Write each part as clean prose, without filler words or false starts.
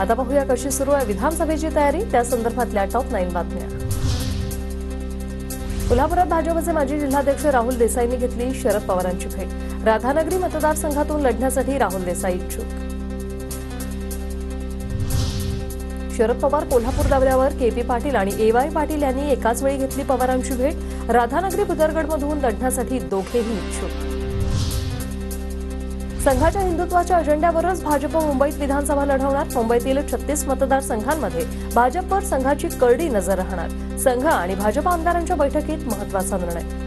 आता पाहूया कशी सुरू आहे विधानसभेची तयारी, त्या संदर्भातल्या टॉप 9 बातम्या। कोल्हापुरात भाजपचे माजी जिल्हाध्यक्ष राहुल देसाईंनी घेतली शरद पवारांची भेट। राधानगरी मतदारसंघातून लढण्यासाठी राहुल देसाई इच्छुक। शरद पवार कोल्हापूर दौऱ्यावर केपी पाटील आणि एवाय पाटील यांनी एकाच वेळी घेतली पवारांची भेट। राधानगरी बुदरगडमधून लढण्यासाठी दोघेही इच्छुक। संघाच्या हिंदुत्वाच्या अजेंड्यावरच भाजप मुंबईत विधानसभा लढवणार। मुंबईतील 36 मतदारसंघांमध्ये भाजपवर संघाची करडी नजर राहणार। संघ आणि भाजप आमदारांच्या बैठकीत महत्त्वाचा निर्णय।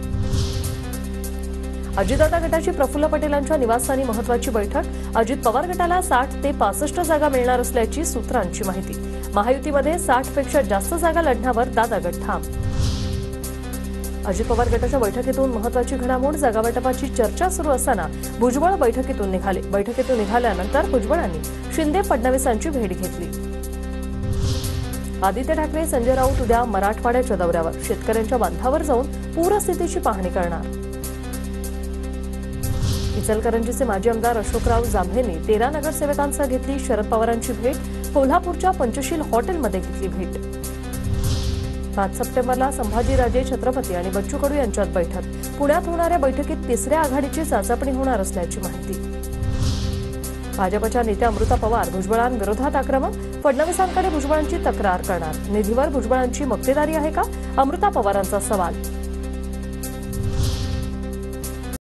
अजितदादा गटाची प्रफुल्ल पटेलांच्या निवासस्थानी महत्त्वाची बैठक। अजित पवार गटाला 60 ते 65 जागा मिळणार असल्याची सूत्रांची माहिती। महायुतीमध्ये 60 पेक्षा जास्त जागा लढण्यावर दादा गट ठाम। अजित पवार गटाच्या बैठकीतून महत्त्वाची घडामोड। जागावाटपाची चर्चा सुरू असताना भुजबळ बैठकीतून निघाले। बैठकीतून निघाल्यानंतर भुजबळांनी शिंदे फडणवीसांची भेट घेतली। आदित्य ठाकरे संजय राऊत उद्या मराठवाड्याच्या दौऱ्यावर। शेतकऱ्यांच्या बांधावर जाऊन पूरस्थितीची पाहणी करणार। इचलकरंजीचे माजी आमदार अशोकराव जांभेंनी 13 नगरसेवकांसह घेतली शरद पवारांची भेट। कोल्हापूरच्या पंचशील हॉटेलमध्ये घेतली भेट। 5 सप्टेंबरला संभाजीराजे छत्रपती आणि बच्चू कडू यांच्यात बैठक। पुण्यात होणाऱ्या बैठकीत तिसऱ्या आघाडीची चाचपणी होणार असल्याची माहिती। भाजपच्या नेत्या अमृता पवार भुजबळांविरोधात आक्रमक। फडणवीसांकडे भुजबळांची तक्रार करणार। निधीवर भुजबळांची मक्तेदारी आहे का, अमृता पवारांचा सवाल।